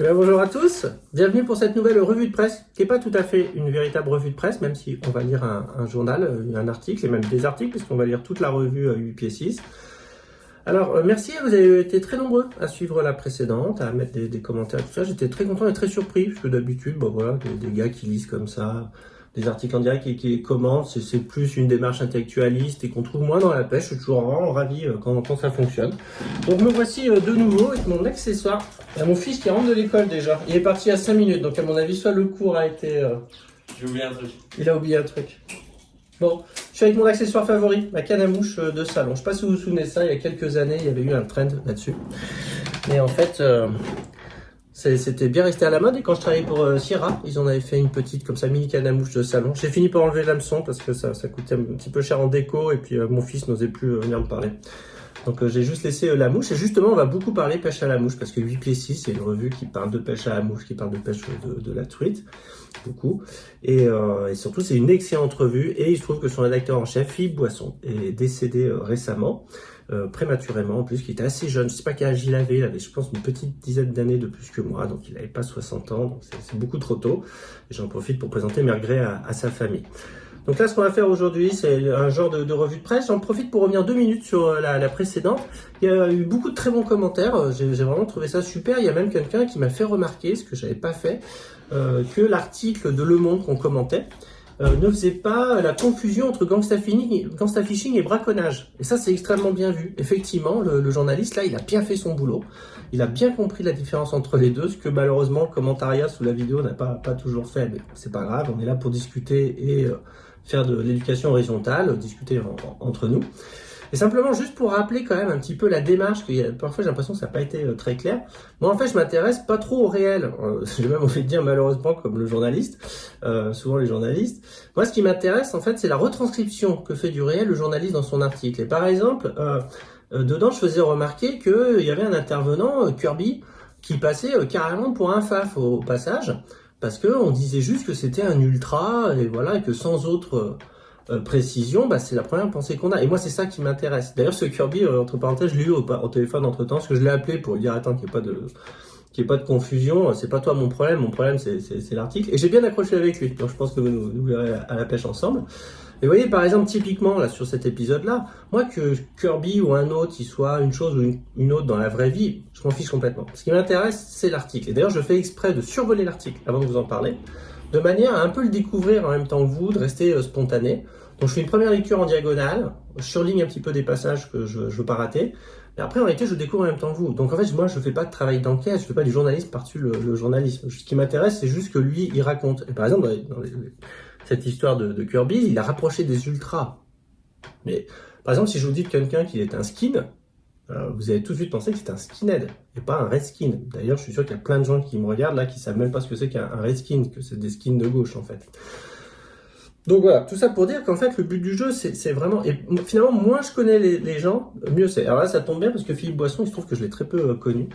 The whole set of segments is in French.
Eh bien, bonjour à tous, bienvenue pour cette nouvelle revue de presse, qui n'est pas tout à fait une véritable revue de presse, même si on va lire un journal, un article, et même des articles, puisqu'on va lire toute la revue 8 pieds 6. Alors, merci, vous avez été très nombreux à suivre la précédente, à mettre des commentaires, tout ça. J'étais très content et très surpris, parce que d'habitude, bon voilà, des gars qui lisent comme ça, des articles en direct et qui commentent, c'est plus une démarche intellectualiste et qu'on trouve moins dans la pêche. Je suis toujours vraiment ravi quand ça fonctionne. Donc me voici de nouveau avec mon accessoire. Il y a mon fils qui rentre de l'école déjà. Il est parti à 5 minutes, donc à mon avis, soit le cours a été... J'ai oublié un truc. Il a oublié un truc. Bon, je suis avec mon accessoire favori, ma canne à mouche de salon. Je sais pas si vous vous souvenez de ça, il y a quelques années, il y avait eu un trend là-dessus. Mais en fait... c'était bien resté à la mode et quand je travaillais pour Sierra, ils en avaient fait une petite comme ça mini canne à mouche de salon. J'ai fini par enlever l'hameçon parce que ça coûtait un petit peu cher en déco et puis mon fils n'osait plus venir me parler. Donc j'ai juste laissé la mouche et justement on va beaucoup parler pêche à la mouche parce que 8 pieds 6 c'est une revue qui parle de pêche à la mouche, qui parle de pêche de la truite, beaucoup. Et surtout c'est une excellente revue et il se trouve que son rédacteur en chef, Philippe Boisson, est décédé récemment. Prématurément en plus, qui était assez jeune. Je sais pas quel âge il avait je pense une petite dizaine d'années de plus que moi, donc il n'avait pas 60 ans, donc c'est beaucoup trop tôt. Et j'en profite pour présenter mes regrets à sa famille. Donc là, ce qu'on va faire aujourd'hui, c'est un genre de revue de presse. J'en profite pour revenir 2 minutes sur la précédente. Il y a eu beaucoup de très bons commentaires, j'ai vraiment trouvé ça super. Il y a même quelqu'un qui m'a fait remarquer, ce que j'avais pas fait, que l'article de Le Monde qu'on commentait, ne faisait pas la confusion entre gangsta fishing et braconnage. Et ça, c'est extrêmement bien vu. Effectivement, le journaliste, là, il a bien fait son boulot. Il a bien compris la différence entre les deux, ce que malheureusement, le commentariat sous la vidéo n'a pas toujours fait. Mais c'est pas grave, on est là pour discuter et faire de l'éducation horizontale, discuter entre nous. Et simplement, juste pour rappeler quand même un petit peu la démarche, parfois j'ai l'impression que ça n'a pas été très clair. Moi, en fait, je m'intéresse pas trop au réel. J'ai même envie de dire malheureusement comme le journaliste, souvent les journalistes. Moi, ce qui m'intéresse, en fait, c'est la retranscription que fait du réel le journaliste dans son article. Et par exemple, dedans, je faisais remarquer qu'il y avait un intervenant, Kirby, qui passait carrément pour un faf au passage, parce qu'on disait juste que c'était un ultra, et voilà, et que sans autre... précision, c'est la première pensée qu'on a. Et moi, c'est ça qui m'intéresse. D'ailleurs, ce Kirby, entre parenthèses, je l'ai eu au téléphone entre-temps, parce que je l'ai appelé pour lui dire, attends, qu'il n'y ait pas de confusion, c'est pas toi mon problème c'est l'article. Et j'ai bien accroché avec lui, donc je pense que vous nous verrez à la pêche ensemble. Et vous voyez, par exemple, typiquement, là, sur cet épisode-là, moi, que Kirby ou un autre, il soit une chose ou une autre dans la vraie vie, je m'en fiche complètement. Ce qui m'intéresse, c'est l'article. Et d'ailleurs, je fais exprès de survoler l'article avant de vous en parler, de manière à un peu le découvrir en même temps que vous, de rester spontané. Donc je fais une première lecture en diagonale, je surligne un petit peu des passages que je veux pas rater, et après en réalité je découvre en même temps que vous. Donc en fait moi je fais pas de travail d'enquête, je fais pas du journalisme par-dessus le journalisme. Ce qui m'intéresse c'est juste que lui il raconte. Et par exemple cette histoire de Kirby, il a rapproché des ultras. Mais par exemple si je vous dis de quelqu'un qu'il est un skin, vous allez tout de suite penser que c'est un skinhead et pas un redskin. D'ailleurs, je suis sûr qu'il y a plein de gens qui me regardent là qui savent même pas ce que c'est qu'un redskin, que c'est des skins de gauche en fait. Donc voilà, tout ça pour dire qu'en fait le but du jeu c'est vraiment, et finalement moins je connais les gens, mieux c'est. Alors là ça tombe bien parce que Philippe Boisson, il se trouve que je l'ai très peu connu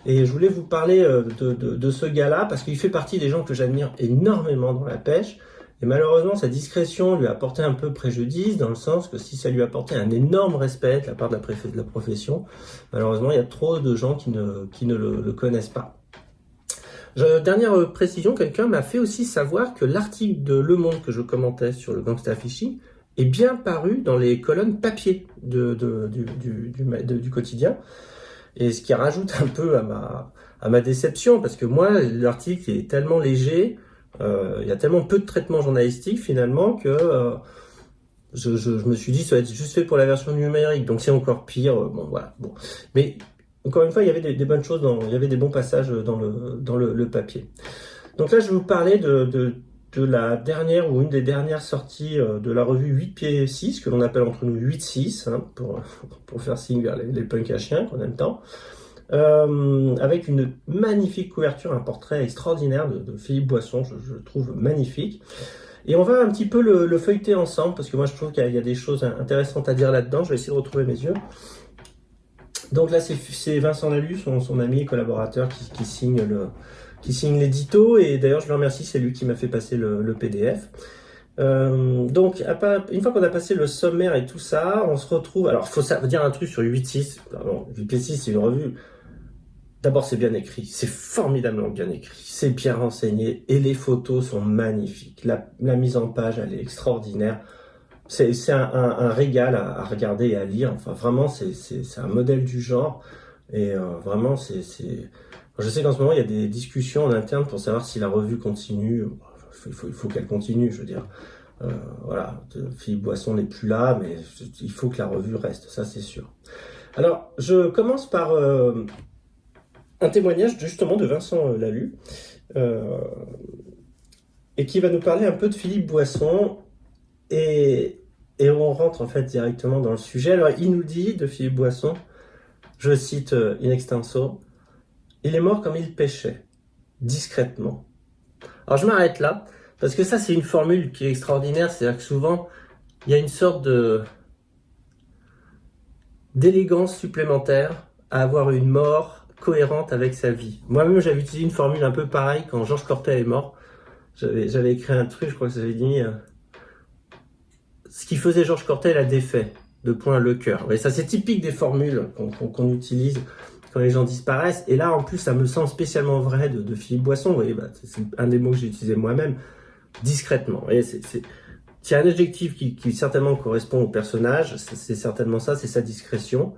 et je voulais vous parler de ce gars-là parce qu'il fait partie des gens que j'admire énormément dans la pêche. Et malheureusement, sa discrétion lui a apporté un peu préjudice, dans le sens que si ça lui apportait un énorme respect de la part de la profession, malheureusement, il y a trop de gens qui ne le connaissent pas. Dernière précision, quelqu'un m'a fait aussi savoir que l'article de Le Monde que je commentais sur le gangsta fishing est bien paru dans les colonnes papier du quotidien. Et ce qui rajoute un peu à ma déception, parce que moi, l'article est tellement léger, il y a tellement peu de traitement journalistique finalement que je me suis dit ça va être juste fait pour la version numérique, donc c'est encore pire. Bon voilà. Bon, mais encore une fois, il y avait des bonnes choses, il y avait des bons passages dans le papier. Donc là, je vais vous parler de la dernière ou une des dernières sorties de la revue 8 pieds 6, que l'on appelle entre nous 8-6, hein, pour faire signe vers les punks à chiens qu'on aime tant. Avec une magnifique couverture, un portrait extraordinaire de Philippe Boisson, je trouve magnifique. Et on va un petit peu le feuilleter ensemble, parce que moi je trouve qu'il y a des choses intéressantes à dire là-dedans. Je vais essayer de retrouver mes yeux. Donc là c'est Vincent Lalu, son ami et collaborateur, qui signe l'édito, et d'ailleurs je le remercie, c'est lui qui m'a fait passer le PDF. Donc, une fois qu'on a passé le sommaire et tout ça, on se retrouve... Alors, il faut dire un truc sur 8-6. 8-6, c'est une revue d'abord c'est bien écrit, c'est formidablement bien écrit, c'est bien renseigné et les photos sont magnifiques. La mise en page, elle est extraordinaire. C'est un régal à regarder et à lire. Enfin, vraiment, c'est un modèle du genre. Et vraiment, je sais qu'en ce moment, il y a des discussions en interne pour savoir si la revue continue. Il faut qu'elle continue, je veux dire. Voilà, Philippe Boisson n'est plus là, mais il faut que la revue reste, ça c'est sûr. Alors, je commence par un témoignage justement de Vincent Lalu, et qui va nous parler un peu de Philippe Boisson. Et on rentre en fait directement dans le sujet. Alors, il nous dit de Philippe Boisson, je cite in extenso, il est mort comme il pêchait, discrètement. Alors, je m'arrête là, parce que ça, c'est une formule qui est extraordinaire. C'est-à-dire que souvent, il y a une sorte d'élégance supplémentaire à avoir une mort cohérente avec sa vie. Moi-même, j'avais utilisé une formule un peu pareille quand Georges Cortel est mort. J'avais écrit un truc, je crois que j'avais dit... ce qui faisait Georges Cortel a défait, de point le cœur. Et ça, c'est typique des formules qu'on utilise quand les gens disparaissent. Et là, en plus, ça me semble spécialement vrai de Philippe Boisson. Vous voyez, c'est un des mots que j'ai utilisé moi-même, discrètement. Vous voyez, c'est un adjectif qui certainement correspond au personnage. C'est certainement ça, c'est sa discrétion.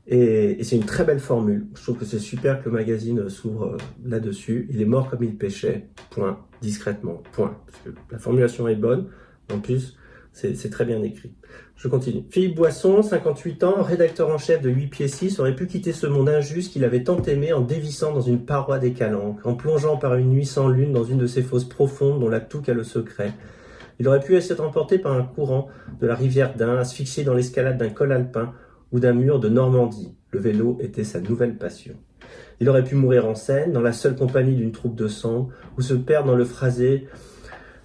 Et c'est une très belle formule. Je trouve que c'est super que le magazine s'ouvre là-dessus. Il est mort comme il pêchait, point, discrètement, point. Parce que la formulation est bonne. En plus, c'est très bien écrit. Je continue. Philippe Boisson, 58 ans, rédacteur en chef de 8 pieds 6, aurait pu quitter ce monde injuste qu'il avait tant aimé en dévissant dans une paroi des calanques, en plongeant par une nuit sans lune dans une de ces fosses profondes dont la touque a le secret. Il aurait pu être emporté par un courant de la rivière d'Ain, asphyxié dans l'escalade d'un col alpin ou d'un mur de Normandie. Le vélo était sa nouvelle passion. Il aurait pu mourir en scène, dans la seule compagnie d'une troupe de sang, ou se perdre dans le phrasé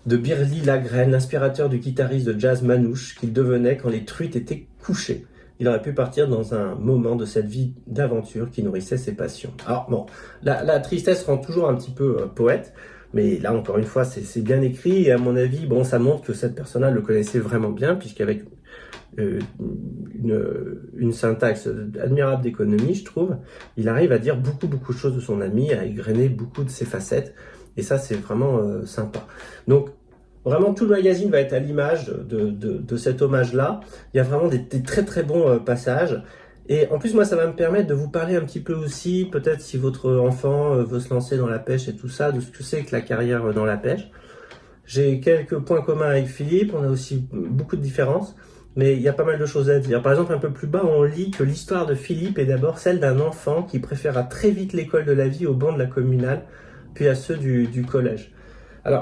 de Birly Lagrène, l'inspirateur du guitariste de jazz manouche qu'il devenait quand les truites étaient couchées. Il aurait pu partir dans un moment de cette vie d'aventure qui nourrissait ses passions. Alors bon, la tristesse rend toujours un petit peu poète, mais là encore une fois c'est bien écrit et à mon avis, bon, ça montre que cette personne-là le connaissait vraiment bien puisqu'avec une syntaxe admirable d'économie, je trouve, il arrive à dire beaucoup de choses de son ami, à égrener beaucoup de ses facettes. Et ça, c'est vraiment sympa. Donc, vraiment, tout le magazine va être à l'image de cet hommage-là. Il y a vraiment des très très bons passages. Et en plus, moi, ça va me permettre de vous parler un petit peu aussi, peut-être si votre enfant veut se lancer dans la pêche et tout ça, de ce que c'est que la carrière dans la pêche. J'ai quelques points communs avec Philippe, on a aussi beaucoup de différences, mais il y a pas mal de choses à dire. Par exemple, un peu plus bas, on lit que l'histoire de Philippe est d'abord celle d'un enfant qui préféra très vite l'école de la vie au banc de la communale, puis à ceux du collège. Alors,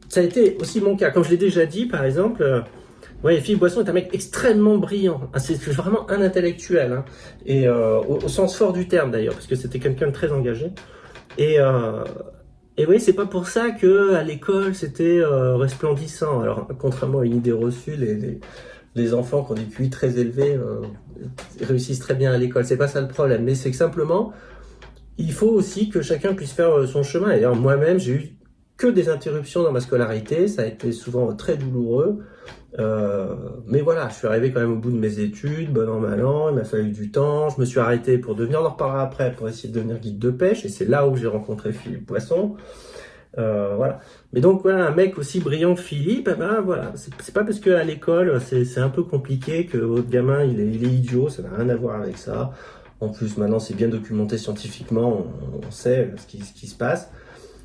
ça a été aussi mon cas. Comme je l'ai déjà dit, par exemple, Philippe Boisson est un mec extrêmement brillant. C'est vraiment un intellectuel, hein. Et au sens fort du terme d'ailleurs, parce que c'était quelqu'un de très engagé. Et oui, c'est pas pour ça que à l'école c'était resplendissant. Alors, contrairement à une idée reçue, les enfants qui ont des QI très élevés réussissent très bien à l'école. C'est pas ça le problème, mais c'est que simplement il faut aussi que chacun puisse faire son chemin. Et d'ailleurs, moi-même, j'ai eu que des interruptions dans ma scolarité. Ça a été souvent très douloureux. Mais voilà, je suis arrivé quand même au bout de mes études, bon an, mal an. Il m'a fallu du temps. Je me suis arrêté pour devenir, on en reparlera après, pour essayer de devenir guide de pêche. Et c'est là où j'ai rencontré Philippe Boisson. Voilà. Mais donc, voilà, un mec aussi brillant que Philippe, voilà. C'est pas parce qu'à l'école, c'est un peu compliqué que votre gamin, il est idiot. Ça n'a rien à voir avec ça. En plus, maintenant, c'est bien documenté scientifiquement, on sait ce qui se passe.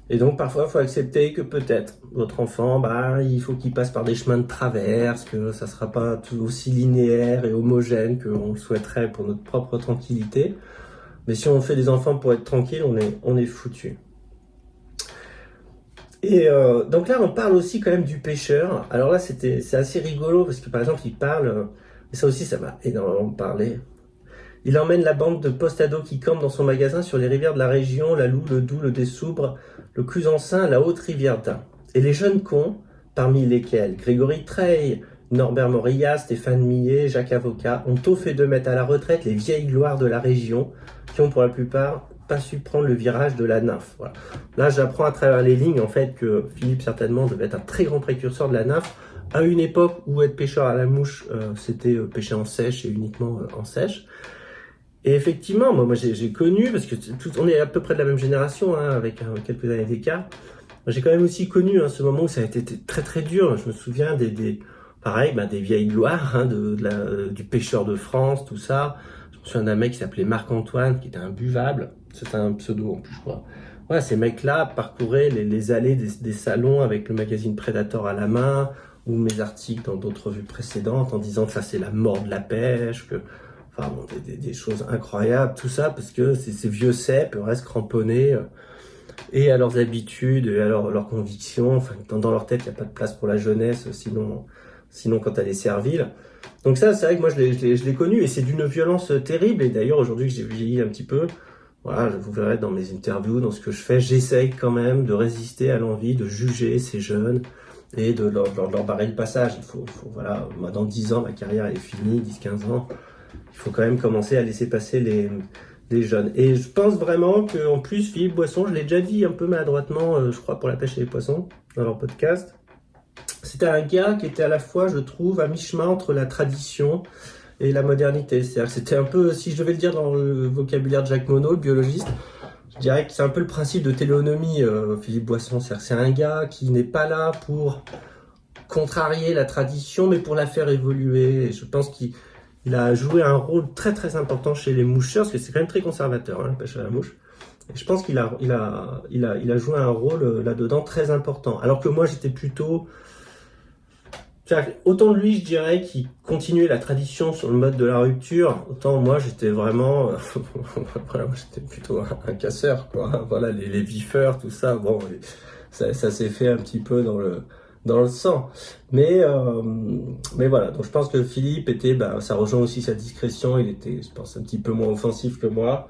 Et donc, parfois, il faut accepter que peut-être votre enfant, il faut qu'il passe par des chemins de traverse, que ça ne sera pas tout aussi linéaire et homogène qu'on le souhaiterait pour notre propre tranquillité. Mais si on fait des enfants pour être tranquille, on est foutu. Et donc là, on parle aussi quand même du pêcheur. Alors là, c'est assez rigolo parce que, par exemple, il parle, et ça aussi, ça m'a énormément parlé. Il emmène la bande de post-ados qui campent dans son magasin sur les rivières de la région, la Loue, le Doubs, le Dessoubre, le Cusançin, la Haute-Rivière d'Ain. Et les jeunes cons, parmi lesquels Grégory Treille, Norbert Morillas, Stéphane Millet, Jacques Avocat, ont tôt fait de mettre à la retraite les vieilles gloires de la région, qui ont pour la plupart pas su prendre le virage de la nymphe. Voilà. Là, j'apprends à travers les lignes, en fait, que Philippe, certainement, devait être un très grand précurseur de la nymphe, à une époque où être pêcheur à la mouche, c'était pêcher en sèche et uniquement en sèche. Et effectivement, moi j'ai connu, parce que on est à peu près de la même génération, hein, avec quelques années d'écart. J'ai quand même aussi connu ce moment où ça a été très très dur. Je me souviens pareil, des vieilles gloires, hein, du pêcheur de France, tout ça. Je me souviens d'un mec qui s'appelait Marc-Antoine, qui était imbuvable. C'était un pseudo en plus, je crois. Voilà, ces mecs-là parcouraient les allées des salons avec le magazine Predator à la main, ou mes articles dans d'autres revues précédentes, en disant que ça c'est la mort de la pêche, enfin bon, des choses incroyables, tout ça, parce que ces vieux cèpes restent cramponnés et à leurs habitudes, et à leurs convictions. Enfin, dans leur tête, il n'y a pas de place pour la jeunesse, sinon quand elle est servile. Donc ça, c'est vrai que moi, je l'ai connu, et c'est d'une violence terrible. Et d'ailleurs, aujourd'hui que j'ai vieilli un petit peu, voilà, vous verrez dans mes interviews, dans ce que je fais, j'essaye quand même de résister à l'envie de juger ces jeunes et de leur barrer le passage. Voilà, moi, dans 10 ans, ma carrière est finie, 10-15 ans. Il faut quand même commencer à laisser passer les jeunes. Et je pense vraiment qu'en plus, Philippe Boisson, je l'ai déjà dit un peu maladroitement, je crois, pour la pêche et les poissons, dans leur podcast. C'était un gars qui était à la fois, je trouve, à mi-chemin entre la tradition et la modernité. C'est-à-dire que c'était un peu, si je devais le dire dans le vocabulaire de Jacques Monod, le biologiste, je dirais que c'est un peu le principe de téléonomie, Philippe Boisson. C'est-à-dire que c'est un gars qui n'est pas là pour contrarier la tradition, mais pour la faire évoluer. Et je pense qu'il a joué un rôle très très important chez les moucheurs, parce que c'est quand même très conservateur, hein, la pêche à la mouche. Et je pense qu'il a joué un rôle là-dedans très important. Alors que moi, j'étais plutôt... Autant de lui, je dirais, qui continuait la tradition sur le mode de la rupture, autant moi, j'étais vraiment... voilà, moi, j'étais plutôt un casseur, quoi. Voilà, les vifeurs, tout ça, bon, ça s'est fait un petit peu dans le sang. Mais voilà, donc je pense que Philippe était... ça rejoint aussi sa discrétion, il était, je pense, un petit peu moins offensif que moi.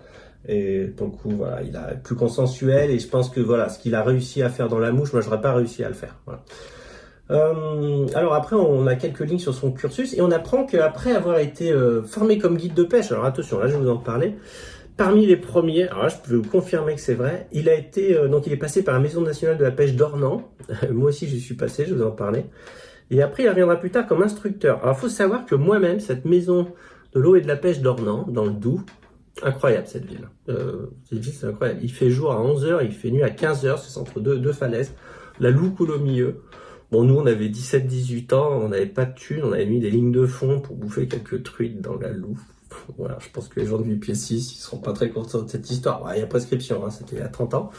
Et pour le coup, voilà, il est plus consensuel, et je pense que voilà, ce qu'il a réussi à faire dans la mouche, moi, j'aurais pas réussi à le faire. Voilà. Alors après, on a quelques lignes sur son cursus, et on apprend qu'après avoir été formé comme guide de pêche, alors attention, là je vais vous en parler, parmi les premiers, alors là je peux vous confirmer que c'est vrai, il est passé par la Maison nationale de la pêche d'Ornans, moi aussi j'y suis passé, je vais vous en parler, et après il reviendra plus tard comme instructeur. Alors il faut savoir que moi-même, cette maison de l'eau et de la pêche d'Ornans, dans le Doubs, incroyable cette ville, c'est incroyable, il fait jour à 11h, il fait nuit à 15h, c'est entre deux falaises, la Loue coule au milieu. Bon, nous, on avait 17-18 ans, on n'avait pas de thunes, on avait mis des lignes de fond pour bouffer quelques truites dans la Loue. Voilà, je pense que les gens du pied 6, ils seront pas très contents de cette histoire. Ouais, il y a prescription, hein, c'était il y a 30 ans.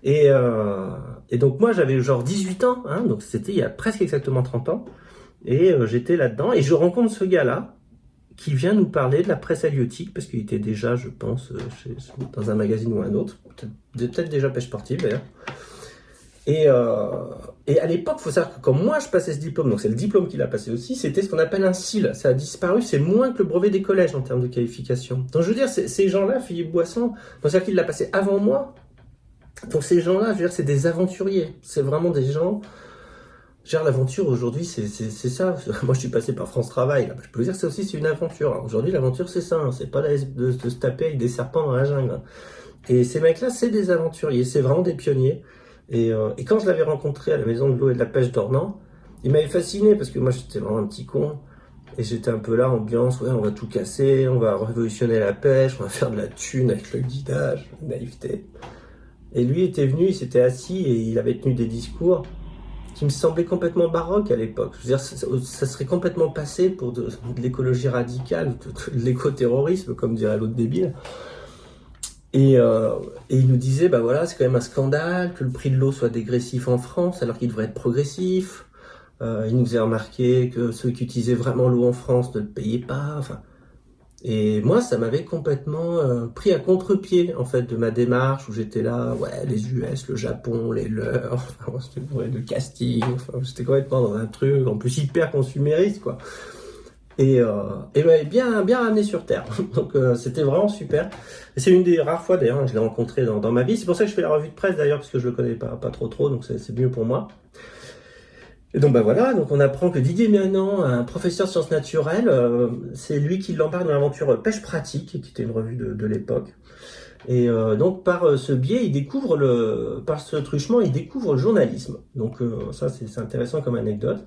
Et donc, moi, j'avais genre 18 ans, hein, donc c'était il y a presque exactement 30 ans. Et j'étais là-dedans, et je rencontre ce gars-là, qui vient nous parler de la presse halieutique, parce qu'il était déjà, je pense, dans un magazine ou un autre, peut-être déjà pêche sportive d'ailleurs. Et à l'époque, il faut savoir que quand moi je passais ce diplôme, donc c'est le diplôme qu'il a passé aussi, c'était ce qu'on appelle un CIL. Ça a disparu, c'est moins que le brevet des collèges en termes de qualification. Donc je veux dire, ces gens-là, Philippe Boisson, c'est-à-dire qu'il l'a passé avant moi. Donc ces gens-là, je veux dire, c'est des aventuriers. C'est vraiment des gens... Genre l'aventure aujourd'hui, c'est ça. Moi je suis passé par France Travail, là. Je peux vous dire que ça aussi c'est une aventure. Alors, aujourd'hui l'aventure c'est ça, hein. C'est pas de se taper avec des serpents dans la jungle. Et ces mecs-là, c'est des aventuriers, c'est vraiment des pionniers. Et quand je l'avais rencontré à la maison de l'eau et de la pêche d'Ornans, il m'avait fasciné parce que moi j'étais vraiment un petit con. Et j'étais un peu là, ambiance, ouais, on va tout casser, on va révolutionner la pêche, on va faire de la thune avec le guidage, la naïveté. Et lui était venu, il s'était assis et il avait tenu des discours qui me semblaient complètement baroques à l'époque. Je veux dire, ça serait complètement passé pour de l'écologie radicale, de l'éco-terrorisme, comme dirait l'autre débile. Et il nous disait, voilà, c'est quand même un scandale que le prix de l'eau soit dégressif en France, alors qu'il devrait être progressif. Il nous faisait remarquer que ceux qui utilisaient vraiment l'eau en France ne le payaient pas. Enfin, et moi, ça m'avait complètement pris à contre-pied, en fait, de ma démarche, où j'étais là, ouais, les US, le Japon, les leurs, enfin, le casting, enfin, j'étais complètement dans un truc, en plus hyper consumériste, quoi. Et bien ramené sur Terre. Donc c'était vraiment super. Et c'est une des rares fois d'ailleurs que je l'ai rencontré dans ma vie. C'est pour ça que je fais la revue de presse d'ailleurs, parce que je le connais pas trop, donc c'est mieux pour moi. Et donc voilà, donc on apprend que Didier Ménant, un professeur de sciences naturelles, c'est lui qui l'embarque dans l'aventure Pêche Pratique, qui était une revue de l'époque. Et donc par ce biais, par ce truchement, il découvre le journalisme. Donc ça c'est intéressant comme anecdote.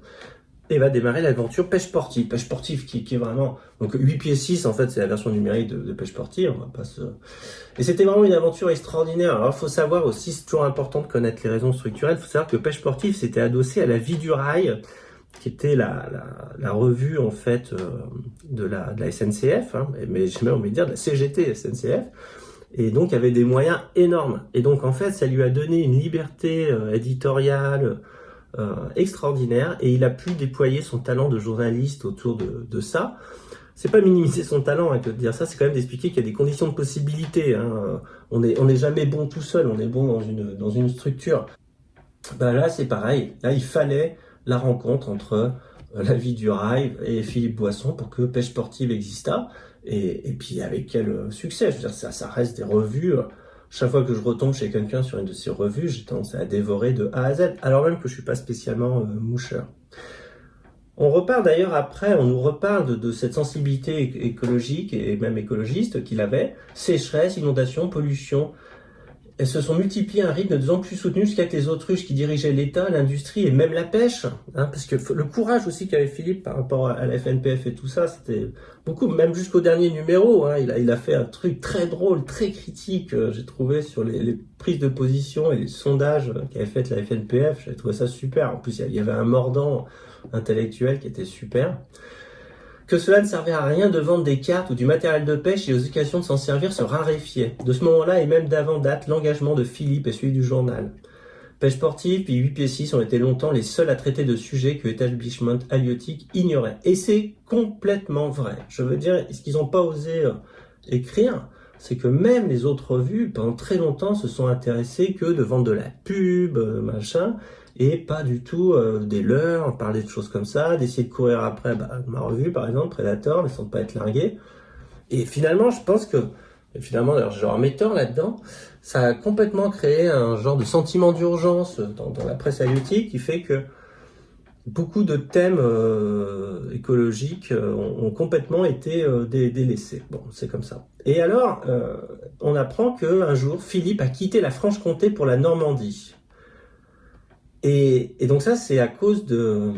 et va démarrer l'aventure pêche sportive. Pêche sportive qui est vraiment... Donc 8 pieds 6, en fait, c'est la version numérique de pêche sportive. On va pas se... Et c'était vraiment une aventure extraordinaire. Alors, il faut savoir aussi, c'est toujours important de connaître les raisons structurelles. Il faut savoir que pêche sportive, c'était adossé à la Vie du Rail, qui était la revue, en fait, de la SNCF, hein, mais j'ai même envie de dire de la CGT SNCF. Et donc, il y avait des moyens énormes. Et donc, en fait, ça lui a donné une liberté éditoriale extraordinaire, et il a pu déployer son talent de journaliste autour de ça. C'est pas minimiser son talent hein, que de dire ça, c'est quand même d'expliquer qu'il y a des conditions de possibilité. Hein. On n'est jamais bon tout seul, on est bon dans une structure. Ben là, c'est pareil. Là, il fallait la rencontre entre la Vie du Rail et Philippe Boisson pour que Pêche Sportive exista. Et puis, avec quel succès. Je veux dire, ça reste des revues. Chaque fois que je retombe chez quelqu'un sur une de ces revues, j'ai tendance à dévorer de A à Z, alors même que je suis pas spécialement moucheur. On repart d'ailleurs après, on nous reparle de cette sensibilité écologique et même écologiste qu'il avait. Sécheresse, inondation, pollution. Elles se sont multipliées à un rythme de plus en plus soutenu jusqu'à que les autruches qui dirigeaient l'État, l'industrie et même la pêche, hein, parce que le courage aussi qu'avait Philippe par rapport à la FNPF et tout ça, c'était beaucoup, même jusqu'au dernier numéro, hein, il a fait un truc très drôle, très critique, j'ai trouvé, sur les prises de position et les sondages qu'avait fait la FNPF, j'ai trouvé ça super. En plus, il y avait un mordant intellectuel qui était super. Que cela ne servait à rien de vendre des cartes ou du matériel de pêche et aux occasions de s'en servir se raréfiaient. De ce moment-là et même d'avant date, l'engagement de Philippe et celui du journal. Pêche sportive puis 8 pieds 6 ont été longtemps les seuls à traiter de sujets que l'établissement halieutique ignorait. Et c'est complètement vrai. Je veux dire, ce qu'ils n'ont pas osé écrire, c'est que même les autres revues, pendant très longtemps, se sont intéressées que de vendre de la pub, machin, et pas du tout des leurs, parler de choses comme ça, d'essayer de courir après ma revue, par exemple, Predator, mais sans pas être largué. Et finalement, je pense que, d'ailleurs, j'ai un tort là-dedans, ça a complètement créé un genre de sentiment d'urgence dans la presse halieutique qui fait que beaucoup de thèmes écologiques ont complètement été délaissés. Bon, c'est comme ça. Et alors, on apprend qu'un jour, Philippe a quitté la Franche-Comté pour la Normandie. Et donc ça, c'est à cause des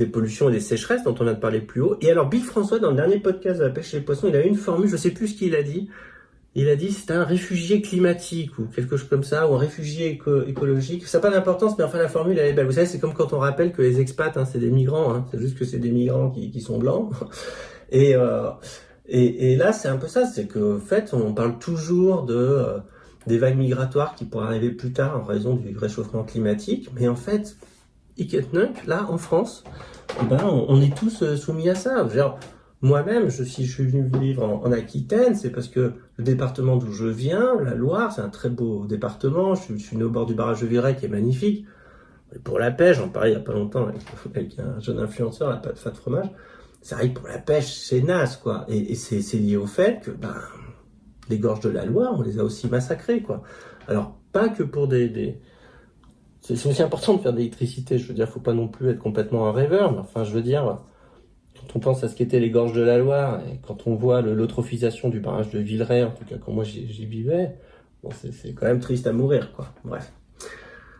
pollutions et des sécheresses dont on a parlé plus haut. Et alors, Bill François, dans le dernier podcast de la pêche et les poissons, il a eu une formule, je ne sais plus ce qu'il a dit. Il a dit c'est un réfugié climatique ou quelque chose comme ça, ou un réfugié écologique. Ça n'a pas d'importance, mais enfin la formule elle est belle. Vous savez, c'est comme quand on rappelle que les expats, hein, c'est des migrants. Hein. C'est juste que c'est des migrants qui sont blancs. Et là, c'est un peu ça. C'est qu'en fait, on parle toujours des vagues migratoires qui pourraient arriver plus tard en raison du réchauffement climatique. Mais en fait, Iketnunk, là, en France, on est tous soumis à ça. Genre, moi-même, si je suis venu vivre en Aquitaine, c'est parce que le département d'où je viens, la Loire, c'est un très beau département. Je suis né au bord du barrage de Viray, qui est magnifique. Et pour la pêche, j'en parlais il n'y a pas longtemps avec un jeune influenceur, la pâte fat fromage. Ça arrive pour la pêche, c'est naze, quoi. Et c'est lié au fait que, les gorges de la Loire, on les a aussi massacrées, quoi. Alors, pas que pour c'est aussi important de faire de l'électricité. Je veux dire, faut pas non plus être complètement un rêveur, mais enfin, je veux dire, quand on pense à ce qu'étaient les gorges de la Loire, et quand on voit l'eutrophisation du barrage de Villeray, en tout cas quand moi j'y vivais, bon, c'est quand même triste à mourir, quoi. Bref.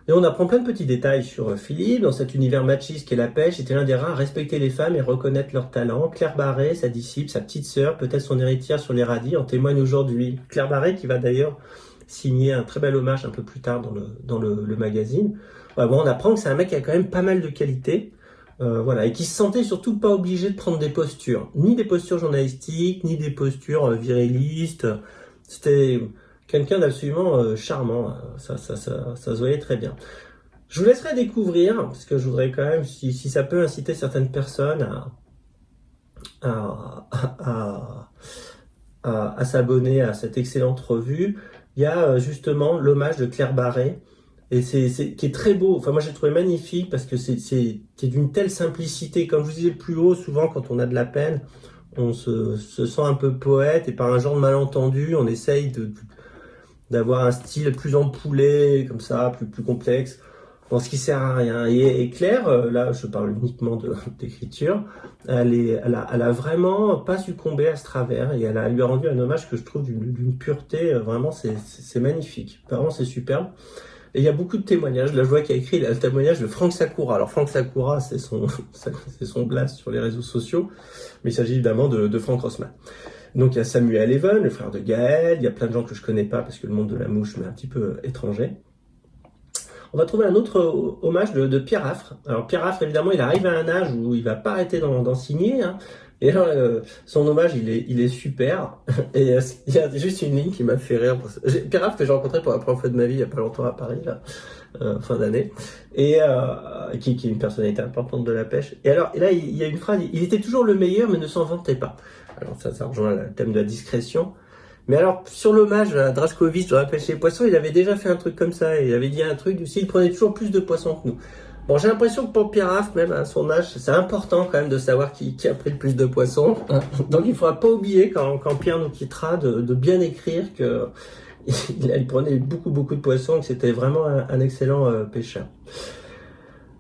Et on apprend plein de petits détails sur Philippe. Dans cet univers machiste qu'est la pêche, était l'un des rares à respecter les femmes et reconnaître leur talent. Claire Barré, sa disciple, sa petite sœur, peut-être son héritière sur les radis, en témoigne aujourd'hui. Claire Barré qui va d'ailleurs signer un très bel hommage un peu plus tard dans le magazine. Ouais, bon, on apprend que c'est un mec qui a quand même pas mal de qualités. Voilà, et qui se sentait surtout pas obligé de prendre des postures, ni des postures journalistiques, ni des postures virilistes. C'était quelqu'un d'absolument charmant, ça se voyait très bien. Je vous laisserai découvrir, parce que je voudrais quand même, si ça peut inciter certaines personnes à s'abonner à cette excellente revue, il y a justement l'hommage de Claire Barré, et qui est très beau. Enfin, moi j'ai trouvé magnifique parce que c'est d'une telle simplicité. Comme je vous disais plus haut, souvent quand on a de la peine, on se sent un peu poète, et par un genre de malentendu, on essaye d'avoir un style plus ampoulé, comme ça, plus complexe, dans ce qui sert à rien. Et Claire, là je parle uniquement d'écriture, elle a vraiment pas succombé à ce travers, et elle lui a rendu un hommage que je trouve d'une pureté, vraiment c'est magnifique, vraiment c'est superbe. Et il y a beaucoup de témoignages. Là, je vois qu'il y a écrit le témoignage de Frank Sakura. Alors, Frank Sakura, c'est son blast sur les réseaux sociaux, mais il s'agit évidemment de Frank Rossmann. Donc, il y a Samuel Even, le frère de Gaël. Il y a plein de gens que je connais pas parce que le monde de la mouche m'est un petit peu étranger. On va trouver un autre hommage de Pierre Affre. Alors, Pierre Affre, évidemment, il arrive à un âge où il va pas arrêter d'en signer, hein. Et alors, son hommage, il est super. Et il y a juste une ligne qui m'a fait rire. Pierre Affre, que j'ai rencontré pour la première fois de ma vie il y a pas longtemps à Paris, là, fin d'année, et qui est une personnalité importante de la pêche. Et alors, là, il y a une phrase, il était toujours le meilleur, mais ne s'en vantait pas. Alors ça rejoint le thème de la discrétion. Mais alors, sur l'hommage à Drašković dans la pêche des poissons, il avait déjà fait un truc comme ça. Il avait dit un truc aussi, il prenait toujours plus de poissons que nous. Bon, j'ai l'impression que pour Pierre Affre, même à son âge, c'est important quand même de savoir qui a pris le plus de poissons. Donc il ne faudra pas oublier quand Pierre nous quittera de bien écrire que il prenait beaucoup de poissons, que c'était vraiment un excellent pêcheur.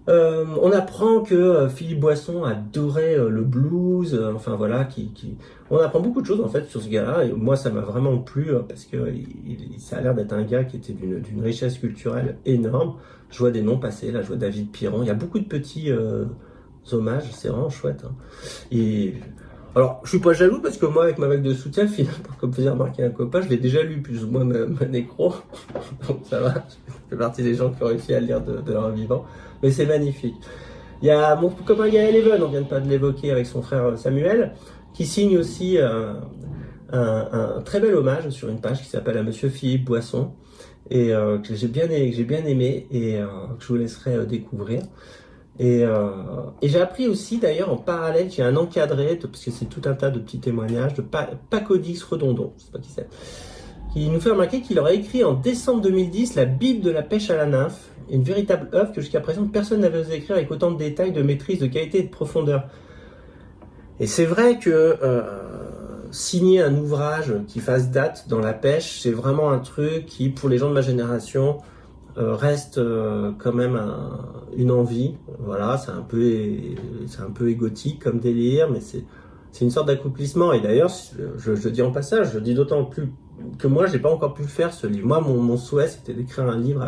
On apprend que Philippe Boisson adorait le blues, enfin voilà, on apprend beaucoup de choses en fait sur ce gars-là, et moi ça m'a vraiment plu parce que ça a l'air d'être un gars qui était d'une richesse culturelle énorme. Je vois des noms passer, là je vois David Piron, il y a beaucoup de petits hommages, c'est vraiment chouette. Hein. Et alors, je suis pas jaloux parce que moi, avec ma vague de soutien, finalement, comme faisait remarquer un copain, je l'ai déjà lu plus ou moins ma nécro. Donc ça va, je fais partie des gens qui ont réussi à le lire de leur vivant. Mais c'est magnifique. Il y a mon copain Gaël Even, on vient de pas de l'évoquer avec son frère Samuel, qui signe aussi un très bel hommage sur une page qui s'appelle à Monsieur Philippe Boisson, et que j'ai bien aimé et que je vous laisserai découvrir. Et j'ai appris aussi d'ailleurs en parallèle, j'ai un encadré, parce que c'est tout un tas de petits témoignages, de Pacodix Redondon, je sais pas qui c'est, qui nous fait remarquer qu'il aurait écrit en décembre 2010 la Bible de la pêche à la nymphe, une véritable œuvre que jusqu'à présent personne n'avait osé écrire avec autant de détails, de maîtrise, de qualité et de profondeur. Et c'est vrai que signer un ouvrage qui fasse date dans la pêche, c'est vraiment un truc qui, pour les gens de ma génération, reste quand même une envie. Voilà, c'est un peu égotique comme délire, mais c'est une sorte d'accomplissement. Et d'ailleurs, je dis en passage, je dis d'autant plus que moi, j'ai pas encore pu le faire, ce livre. Moi, mon souhait, c'était d'écrire un livre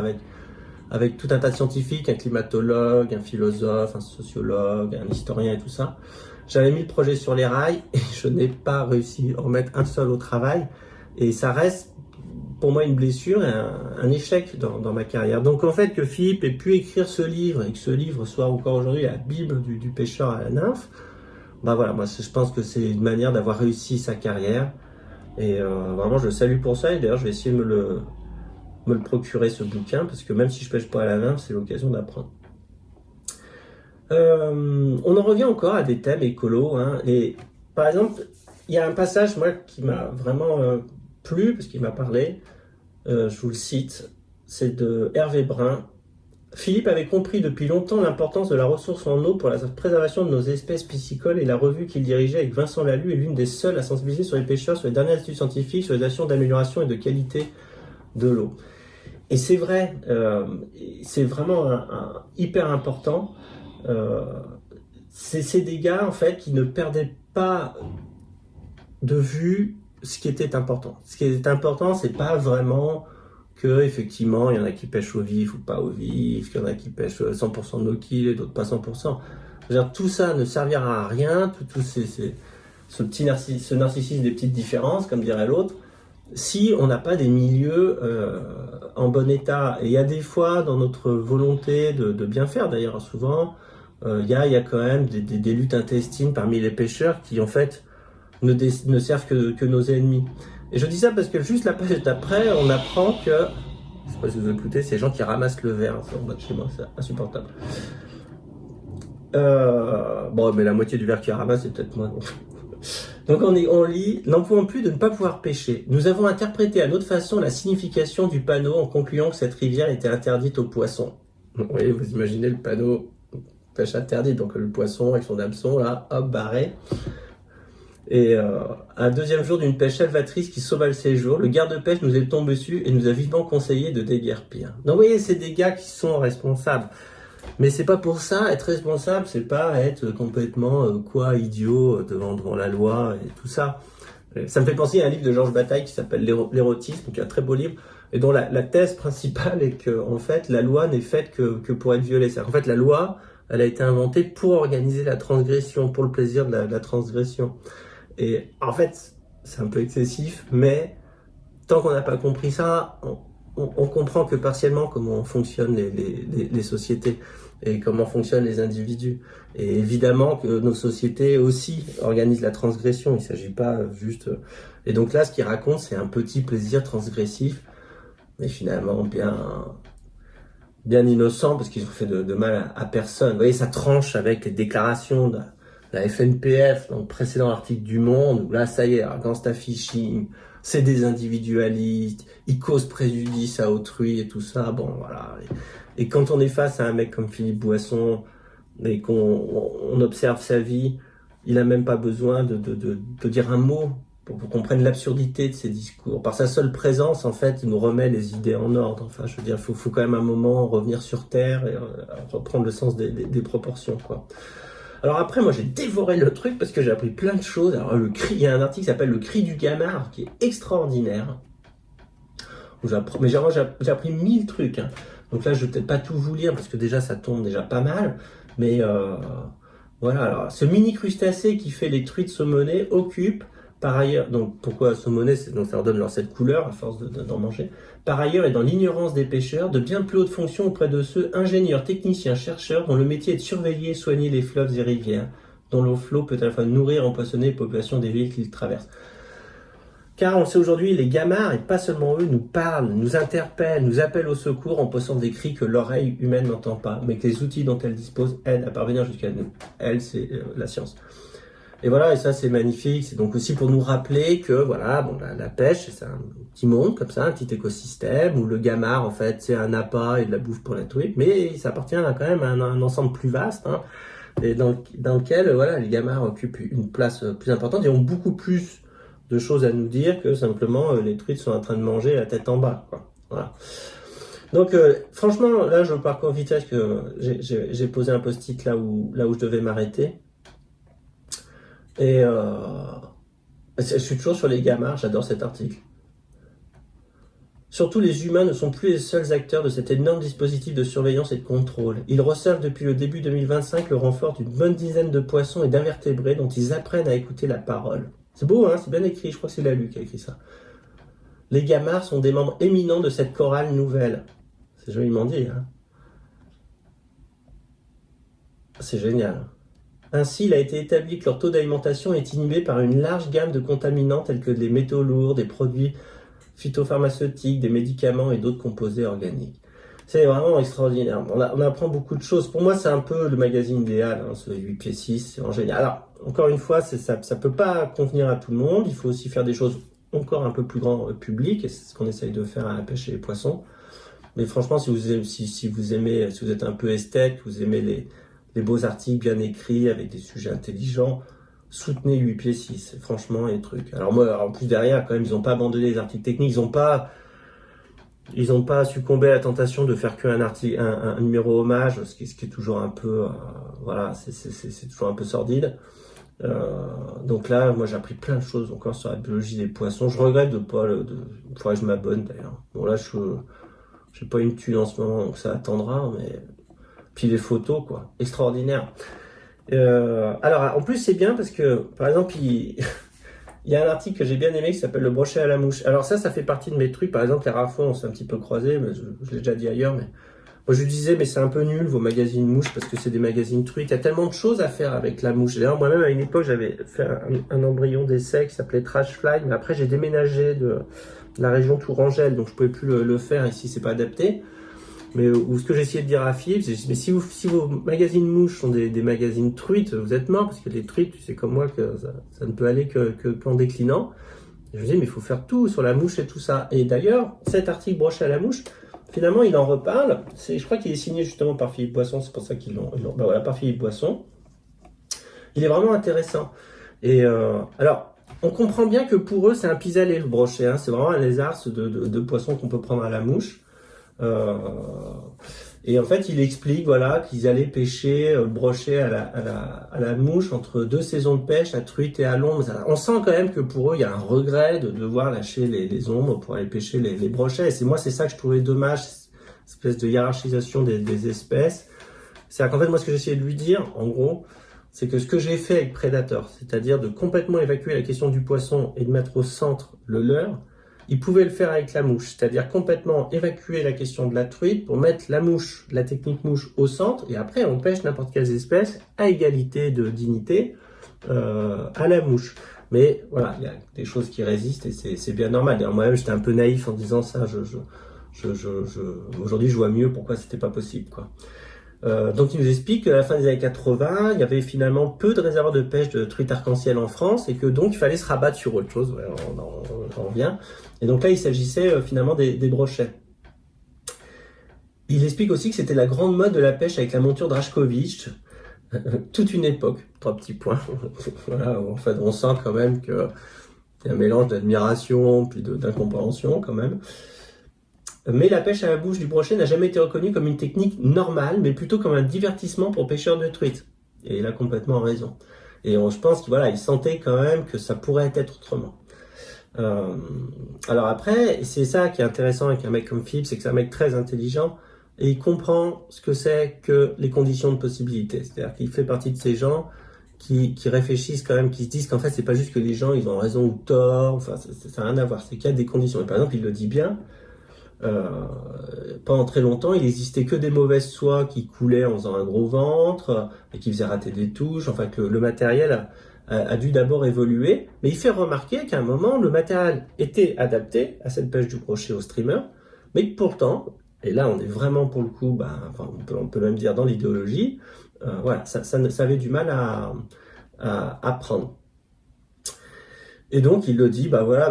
avec tout un tas de scientifiques, un climatologue, un philosophe, un sociologue, un historien et tout ça. J'avais mis le projet sur les rails et je n'ai pas réussi à en remettre un seul au travail. Et ça reste pour moi une blessure et un échec dans ma carrière. Donc en fait, que Philippe ait pu écrire ce livre et que ce livre soit encore aujourd'hui la Bible du pêcheur à la nymphe, bah voilà, moi je pense que c'est une manière d'avoir réussi sa carrière. Et vraiment, je le salue pour ça. Et d'ailleurs, je vais essayer de me le procurer, ce bouquin, parce que même si je pêche pas à la nymphe, c'est l'occasion d'apprendre. On en revient encore à des thèmes écolos. Hein, et par exemple, il y a un passage, moi, qui m'a vraiment plu, parce qu'il m'a parlé. Je vous le cite, c'est de Hervé Brun. Philippe avait compris depuis longtemps l'importance de la ressource en eau pour la préservation de nos espèces piscicoles, et la revue qu'il dirigeait avec Vincent Laloux est l'une des seules à sensibiliser sur les pêcheurs, sur les dernières études scientifiques, sur les actions d'amélioration et de qualité de l'eau. Et c'est vrai, c'est vraiment hyper important. C'est des gars en fait qui ne perdaient pas de vue ce qui était important. Ce qui est important, c'est pas vraiment que effectivement il y en a qui pêchent au vif ou pas au vif, qu'il y en a qui pêchent 100% de no-kill et d'autres pas 100%. Je veux dire, tout ça ne servira à rien, ce narcissisme des petites différences, comme dirait l'autre, si on n'a pas des milieux en bon état. Et il y a des fois dans notre volonté de bien faire, d'ailleurs souvent, il y a quand même des luttes intestines parmi les pêcheurs qui en fait ne servent que nos ennemis. Et je dis ça parce que juste la page d'après, on apprend que, je sais pas si vous écoutez, c'est les gens qui ramassent le verre en bas de chez moi, c'est insupportable. Bon, mais la moitié du verre qu'ils ramassent, c'est peut-être moi. Donc on lit, n'en pouvant plus de ne pas pouvoir pêcher. Nous avons interprété à notre façon la signification du panneau en concluant que cette rivière était interdite aux poissons. Vous voyez, vous imaginez le panneau pêche interdite, donc le poisson avec son hameçon là, hop, barré. Et un deuxième jour d'une pêche salvatrice qui sauva le séjour, le garde-pêche nous est tombé dessus et nous a vivement conseillé de déguerpir. Donc vous voyez, c'est des gars qui sont responsables. Mais c'est pas pour ça, être responsable, c'est pas être complètement idiot devant la loi et tout ça. Ça me fait penser à un livre de Georges Bataille qui s'appelle L'érotisme, qui est un très beau livre. et dont la thèse principale est que, en fait, la loi n'est faite que pour être violée. C'est-à-dire qu'en fait, la loi, elle a été inventée pour organiser la transgression, pour le plaisir de la transgression. Et en fait, c'est un peu excessif, mais tant qu'on n'a pas compris ça, on comprend que partiellement comment fonctionnent les sociétés et comment fonctionnent les individus. Et évidemment que nos sociétés aussi organisent la transgression, il ne s'agit pas juste... Et donc là, ce qu'il raconte, c'est un petit plaisir transgressif, mais finalement bien innocent, parce qu'ils ont fait de mal à personne. Vous voyez, ça tranche avec les déclarations de la FNPF dans le précédent article du Monde, où là, ça y est, gangsta phishing, c'est des individualistes, ils causent préjudice à autrui et tout ça, bon voilà. Et quand on est face à un mec comme Philippe Boisson, et qu'on observe sa vie, il n'a même pas besoin de dire un mot pour qu'on comprenne l'absurdité de ses discours. Par sa seule présence, en fait, il nous remet les idées en ordre. Enfin, je veux dire, faut quand même un moment revenir sur Terre et reprendre le sens des proportions, quoi. Alors après, moi, j'ai dévoré le truc parce que j'ai appris plein de choses. Alors, il y a un article qui s'appelle Le Cri du Gamard, qui est extraordinaire. Mais j'ai appris 1000 trucs, hein. Donc là, je vais peut-être pas tout vous lire parce que déjà, ça tombe déjà pas mal. Mais voilà, alors, ce mini crustacé qui fait les truites saumonnées occupe, par ailleurs, donc pourquoi saumonnées, donc ça leur donne cette couleur à force d'en manger. Par ailleurs, et dans l'ignorance des pêcheurs, de bien plus hautes fonctions auprès de ceux ingénieurs, techniciens, chercheurs, dont le métier est de surveiller et soigner les fleuves et rivières, dont l'eau flot peut à la fois nourrir et empoisonner les populations des villes qu'ils traversent. Car on le sait aujourd'hui, les gamards, et pas seulement eux, nous parlent, nous interpellent, nous appellent au secours en poussant des cris que l'oreille humaine n'entend pas, mais que les outils dont elles disposent aident à parvenir jusqu'à nous. Elle, c'est la science. Et voilà, et ça c'est magnifique, c'est donc aussi pour nous rappeler que voilà, bon, la pêche, c'est un petit monde comme ça, un petit écosystème, où le gamard en fait c'est un appât et de la bouffe pour la truite, mais ça appartient quand même à un ensemble plus vaste, hein, et dans lequel voilà, les gamards occupent une place plus importante et ont beaucoup plus de choses à nous dire que simplement les truites sont en train de manger la tête en bas, quoi. Voilà. Donc franchement, là je parcours vite parce que j'ai posé un post-it là où je devais m'arrêter. Et je suis toujours sur les gamards, j'adore cet article. Surtout, les humains ne sont plus les seuls acteurs de cet énorme dispositif de surveillance et de contrôle. Ils reçoivent depuis le début 2025 le renfort d'une bonne dizaine de poissons et d'invertébrés dont ils apprennent à écouter la parole. C'est beau, hein, c'est bien écrit, je crois que c'est Lalu qui a écrit ça. Les gamards sont des membres éminents de cette chorale nouvelle. C'est joliment dit, hein. C'est génial. Ainsi, il a été établi que leur taux d'alimentation est inhibé par une large gamme de contaminants tels que des métaux lourds, des produits phytopharmaceutiques, des médicaments et d'autres composés organiques. C'est vraiment extraordinaire. On apprend beaucoup de choses. Pour moi, c'est un peu le magazine idéal, hein, ce 8 pieds 6, c'est vraiment génial. Alors, encore une fois, ça peut pas convenir à tout le monde. Il faut aussi faire des choses encore un peu plus grand public, et c'est ce qu'on essaye de faire à la pêche et les poissons. Mais franchement, si vous êtes un peu esthète, vous aimez les beaux articles bien écrits avec des sujets intelligents, soutenez 8 pieds 6, franchement, les trucs. Alors moi, en plus derrière, quand même, ils n'ont pas abandonné les articles techniques, ils n'ont pas succombé à la tentation de faire qu'un article, un numéro hommage, ce qui est toujours un peu, voilà, c'est toujours un peu sordide. Donc là, moi j'ai appris plein de choses encore sur la biologie des poissons. Je regrette de pas, il faudrait que je m'abonne d'ailleurs. Bon là, j'ai pas une thune en ce moment, donc ça attendra, mais puis les photos, quoi, extraordinaire. Alors, en plus, c'est bien parce que, par exemple, il y a un article que j'ai bien aimé qui s'appelle Le brochet à la mouche. Alors ça fait partie de mes trucs. Par exemple, les rares fois, on s'est un petit peu croisés, mais je l'ai déjà dit ailleurs, mais moi, je lui disais, mais c'est un peu nul, vos magazines mouches, parce que c'est des magazines truites. Il y a tellement de choses à faire avec la mouche. D'ailleurs, moi-même, à une époque, j'avais fait un embryon d'essai qui s'appelait Trashfly, mais après, j'ai déménagé de la région Tourangelle, donc je pouvais plus le faire ici, c'est pas adapté. Mais ou ce que j'ai essayé de dire à Philippe, c'est mais si vos magazines mouches sont des magazines truites, vous êtes morts, parce que les truites, tu sais comme moi que ça ne peut aller qu'en déclinant. Et je me dis, mais il faut faire tout sur la mouche et tout ça. Et d'ailleurs, cet article brochet à la mouche, finalement, il en reparle. Je crois qu'il est signé justement par Philippe Boisson, c'est pour ça qu'ils l'ont voilà, par Philippe Boisson. Il est vraiment intéressant. Et alors, on comprend bien que pour eux, c'est un pis-aller, le brochet, hein. C'est vraiment un lézard de poisson qu'on peut prendre à la mouche. Et en fait, il explique voilà qu'ils allaient pêcher le brochet à la mouche entre 2 saisons de pêche, à truite et à l'ombre. On sent quand même que pour eux, il y a un regret de devoir lâcher les ombres pour aller pêcher les brochets. Et c'est ça que je trouvais dommage, cette espèce de hiérarchisation des espèces. C'est-à-dire qu'en fait, moi, ce que j'essayais de lui dire, en gros, c'est que ce que j'ai fait avec Predator, c'est-à-dire de complètement évacuer la question du poisson et de mettre au centre le leurre, il pouvait le faire avec la mouche, c'est-à-dire complètement évacuer la question de la truite pour mettre la mouche, la technique mouche au centre, et après on pêche n'importe quelle espèce à égalité de dignité à la mouche. Mais voilà, il y a des choses qui résistent et c'est bien normal. D'ailleurs moi-même j'étais un peu naïf en disant ça. Aujourd'hui je vois mieux pourquoi c'était pas possible, quoi. Donc il nous explique qu'à la fin des années 80, il y avait finalement peu de réservoirs de pêche de truite arc-en-ciel en France et que donc il fallait se rabattre sur autre chose. Ouais, on revient. Et donc là, il s'agissait finalement des brochets. Il explique aussi que c'était la grande mode de la pêche avec la monture Drajkovic, toute une époque. 3 petits points. Voilà, en fait, on sent quand même qu'il y a un mélange d'admiration puis d'incompréhension quand même. Mais la pêche à la bouche du brochet n'a jamais été reconnue comme une technique normale, mais plutôt comme un divertissement pour pêcheurs de truite. Et il a complètement raison. Et je pense qu'il sentait quand même que ça pourrait être autrement. Alors après, c'est ça qui est intéressant avec un mec comme Philippe, c'est que c'est un mec très intelligent et il comprend ce que c'est que les conditions de possibilité. C'est-à-dire qu'il fait partie de ces gens qui réfléchissent quand même, qui se disent qu'en fait c'est pas juste que les gens ils ont raison ou tort, enfin ça n'a rien à voir, c'est qu'il y a des conditions. Et par exemple, il le dit bien, pendant très longtemps, il n'existait que des mauvaises soies qui coulaient en faisant un gros ventre et qui faisaient rater des touches, enfin que le matériel a dû d'abord évoluer, mais il fait remarquer qu'à un moment, le matériel était adapté à cette pêche du brochet au streamer, mais que pourtant, et là on est vraiment pour le coup, on peut même dire dans l'idéologie, ça avait du mal à prendre. Et donc il le dit,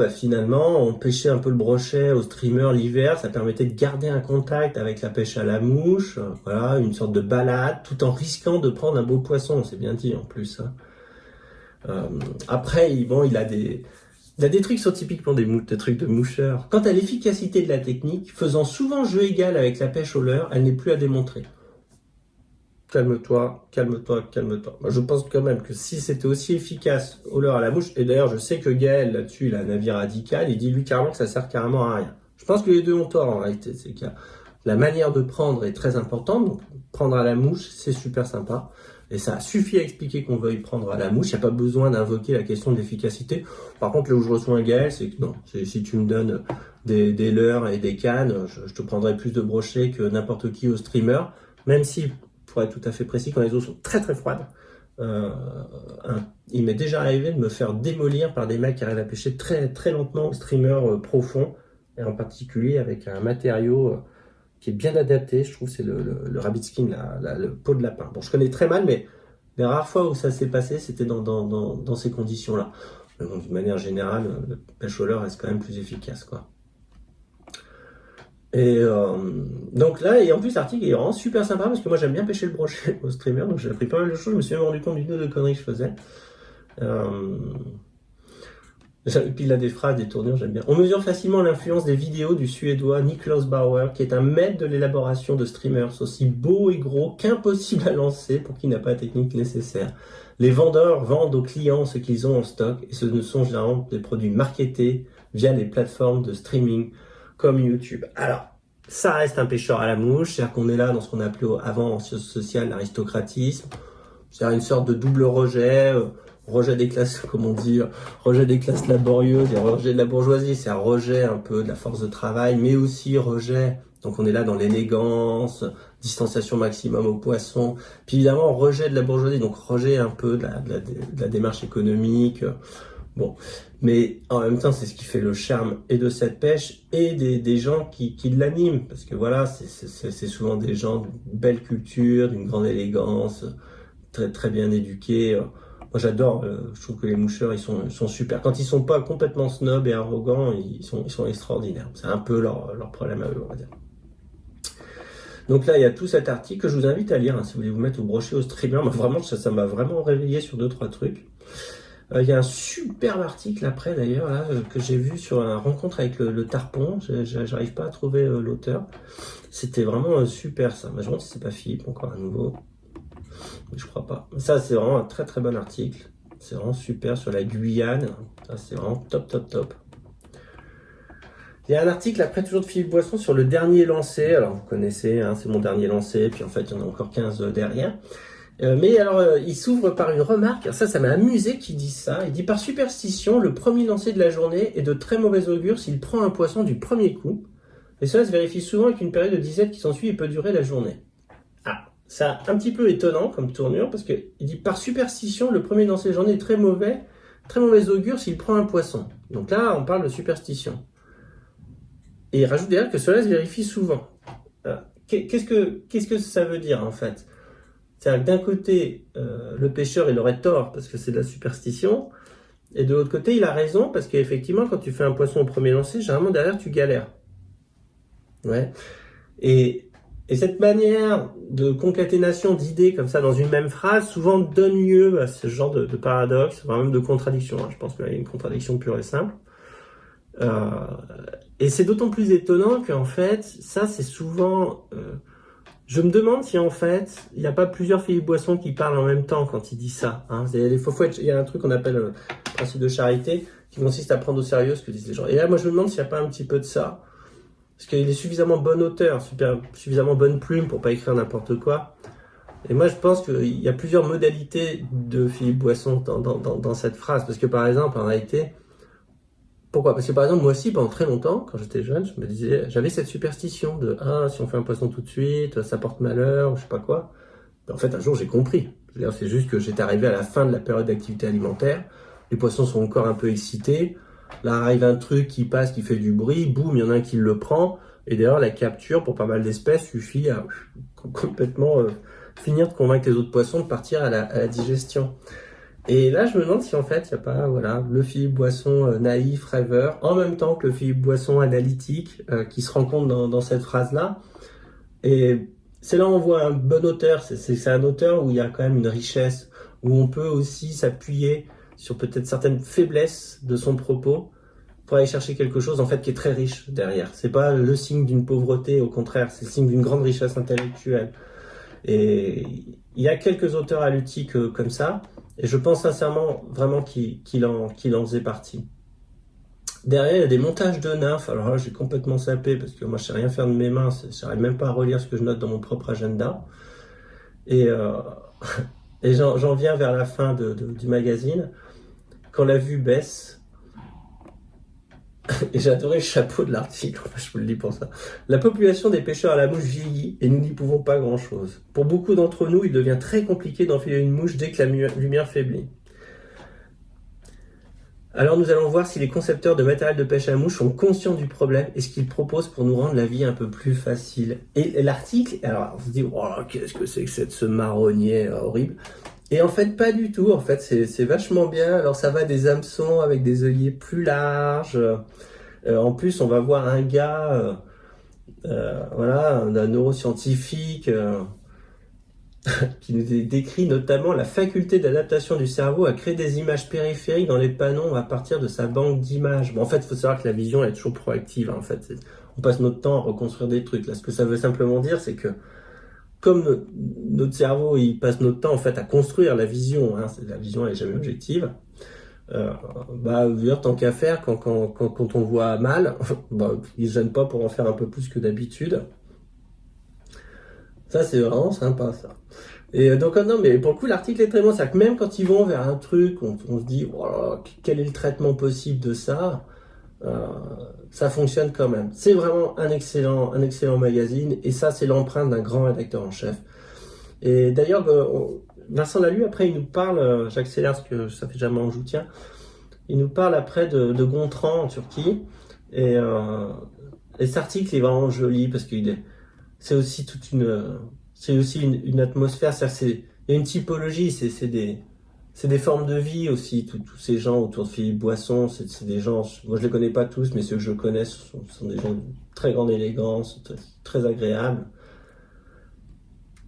finalement, on pêchait un peu le brochet au streamer l'hiver, ça permettait de garder un contact avec la pêche à la mouche, une sorte de balade, tout en risquant de prendre un beau poisson, c'est bien dit en plus. Hein. Après, il a des trucs sont typiquement des trucs de moucheur. Quant à l'efficacité de la technique, faisant souvent jeu égal avec la pêche au leurre, elle n'est plus à démontrer. Calme-toi. Moi, je pense quand même que si c'était aussi efficace au leurre à la mouche, et d'ailleurs, je sais que Gaël, là-dessus, il a un avis radical, il dit lui carrément que ça sert carrément à rien. Je pense que les deux ont tort en réalité. C'est que la manière de prendre est très importante. Donc, prendre à la mouche, c'est super sympa. Et ça suffit à expliquer qu'on veuille prendre à la mouche. Il n'y a pas besoin d'invoquer la question de l'efficacité. Par contre, là où je reçois un Gaël, c'est que non. Si tu me donnes des leurres et des cannes, je te prendrai plus de brochets que n'importe qui au streamer. Même si, pour être tout à fait précis, quand les eaux sont très très froides, il m'est déjà arrivé de me faire démolir par des mecs qui arrivent à pêcher très très lentement au streamer profond. Et en particulier avec un matériau qui est bien adapté, je trouve, c'est le rabbit skin, le peau de lapin. Bon, je connais très mal, mais les rares fois où ça s'est passé, c'était dans ces conditions-là. Mais bon, d'une manière générale, le pêche au leurre reste quand même plus efficace, quoi. Et donc là, et en plus l'article est vraiment super sympa parce que moi j'aime bien pêcher le brochet au streamer, donc j'ai appris pas mal de choses, je me suis même rendu compte d'une ou deux conneries que je faisais. Et puis il a des phrases, des tournures, j'aime bien. On mesure facilement l'influence des vidéos du Suédois Niklaus Bauer, qui est un maître de l'élaboration de streamers aussi beaux et gros qu'impossible à lancer pour qui n'a pas la technique nécessaire. Les vendeurs vendent aux clients ce qu'ils ont en stock et ce ne sont généralement des produits marketés via les plateformes de streaming comme YouTube. Alors, ça reste un pêcheur à la mouche, c'est-à-dire qu'on est là dans ce qu'on appelait avant en sciences sociales l'aristocratisme, c'est-à-dire une sorte de double rejet, rejet des classes, comme on dit, rejet des classes laborieuses et rejet de la bourgeoisie, c'est un rejet un peu de la force de travail, mais aussi rejet, donc on est là dans l'élégance, distanciation maximum aux poissons, puis évidemment rejet de la bourgeoisie, donc rejet un peu de la démarche économique, bon, mais en même temps c'est ce qui fait le charme et de cette pêche et des gens qui l'animent, parce que voilà, c'est souvent des gens d'une belle culture, d'une grande élégance, très, très bien éduqués. Moi j'adore, je trouve que les moucheurs ils sont super. Quand ils sont pas complètement snobs et arrogants, ils sont extraordinaires. C'est un peu leur problème à eux, on va dire. Donc là il y a tout cet article que je vous invite à lire, hein, si vous voulez vous mettre au brochet au streamer. Moi, vraiment, ça m'a vraiment réveillé sur 2-3 trucs. Il y a un superbe article après d'ailleurs là, que j'ai vu sur la rencontre avec le Tarpon. J'arrive pas à trouver l'auteur. C'était vraiment super ça. Mais je me demande si c'est pas Philippe encore à nouveau. Je crois pas. Ça c'est vraiment un très très bon article. C'est vraiment super sur la Guyane. Ça c'est vraiment top top top. Il y a un article après toujours de Philippe Boisson sur le dernier lancé. Alors vous connaissez, hein, c'est mon dernier lancé. Puis en fait il y en a encore 15 derrière. Mais alors, il s'ouvre par une remarque, ça m'a amusé qu'il dise ça. Il dit: par superstition, le premier lancer de la journée est de très mauvais augure s'il prend un poisson du premier coup. Et cela se vérifie souvent avec une période de disette qui s'ensuit et peut durer la journée. Ah, c'est un petit peu étonnant comme tournure, parce qu'il dit: par superstition, le premier lancer de la journée est très mauvais augure s'il prend un poisson. Donc là, on parle de superstition. Et il rajoute derrière que cela se vérifie souvent. Qu'est-ce que ça veut dire en fait? C'est-à-dire que d'un côté, le pêcheur, il aurait tort parce que c'est de la superstition, et de l'autre côté, il a raison parce qu'effectivement, quand tu fais un poisson au premier lancer, généralement derrière, tu galères. Ouais. Et cette manière de concaténation d'idées comme ça dans une même phrase, souvent donne lieu à ce genre de paradoxe, voire même de contradiction. Je pense qu'il y a une contradiction pure et simple. Et c'est d'autant plus étonnant qu'en fait, ça, c'est souvent... Je me demande si en fait, il n'y a pas plusieurs Philippe Boisson qui parlent en même temps quand il dit ça. Hein. Il y a un truc qu'on appelle le principe de charité qui consiste à prendre au sérieux ce que disent les gens. Et là, moi, je me demande s'il n'y a pas un petit peu de ça. Parce qu'il est suffisamment bon auteur, suffisamment bonne plume pour pas écrire n'importe quoi. Et moi, je pense qu'il y a plusieurs modalités de Philippe Boisson dans cette phrase. Parce que par exemple, en réalité... Pourquoi? Parce que par exemple, moi aussi, pendant très longtemps, quand j'étais jeune, je me disais, j'avais cette superstition de si on fait un poisson tout de suite, ça porte malheur, ou je sais pas quoi. Mais en fait, un jour, j'ai compris. C'est juste que j'étais arrivé à la fin de la période d'activité alimentaire, les poissons sont encore un peu excités, là arrive un truc qui passe, qui fait du bruit, boum, il y en a un qui le prend, et d'ailleurs, la capture, pour pas mal d'espèces, suffit à complètement finir de convaincre les autres poissons de partir à la digestion. Et là, je me demande si en fait, il n'y a pas le Philippe Boisson naïf, rêveur, en même temps que le Philippe Boisson analytique qui se rencontre dans cette phrase-là. Et c'est là où on voit un bon auteur. C'est un auteur où il y a quand même une richesse, où on peut aussi s'appuyer sur peut-être certaines faiblesses de son propos pour aller chercher quelque chose en fait qui est très riche derrière. C'est pas le signe d'une pauvreté, au contraire, c'est le signe d'une grande richesse intellectuelle. Et il y a quelques auteurs halutiques comme ça. Et je pense sincèrement vraiment qu'il en faisait partie. Derrière, il y a des montages de nymphes. Alors là, j'ai complètement zappé parce que moi, je sais rien faire de mes mains. Je n'arrive même pas à relire ce que je note dans mon propre agenda. Et, et j'en viens vers la fin du magazine. Quand la vue baisse, et j'ai adoré le chapeau de l'article, je vous le dis pour ça. La population des pêcheurs à la mouche vieillit et nous n'y pouvons pas grand-chose. Pour beaucoup d'entre nous, il devient très compliqué d'enfiler une mouche dès que la lumière faiblit. Alors nous allons voir si les concepteurs de matériel de pêche à mouche sont conscients du problème et ce qu'ils proposent pour nous rendre la vie un peu plus facile. Et l'article, alors on se dit, oh, qu'est-ce que c'est que ce marronnier horrible. Et en fait, pas du tout. En fait, c'est vachement bien. Alors, ça va des hameçons avec des œillets plus larges. En plus, on va voir un gars, un neuroscientifique qui nous décrit notamment la faculté d'adaptation du cerveau à créer des images périphériques dans les panneaux à partir de sa banque d'images. Bon, en fait, il faut savoir que la vision elle est toujours proactive. Hein, en fait, on passe notre temps à reconstruire des trucs. Là, ce que ça veut simplement dire, c'est que comme notre cerveau, il passe notre temps en fait à construire la vision, hein, la vision elle est jamais objective. Tant qu'à faire, quand on voit mal, il se gêne pas pour en faire un peu plus que d'habitude. Ça c'est vraiment sympa ça. Et donc non, mais pour le coup l'article est très bon, c'est-à-dire que même quand ils vont vers un truc, on se dit voilà, quel est le traitement possible de ça. Ça fonctionne quand même. C'est vraiment un excellent magazine et ça c'est l'empreinte d'un grand rédacteur en chef. Et d'ailleurs Vincent l'a lu, après il nous parle, j'accélère parce que ça fait jamais en joue tien, il nous parle après de Gontran en Turquie et cet article est vraiment joli parce que c'est aussi une atmosphère, il y a une typologie, c'est des formes de vie aussi, tous ces gens autour de Philippe Boisson, c'est des gens, moi je les connais pas tous, mais ceux que je connais sont des gens de très grande élégance, très agréables.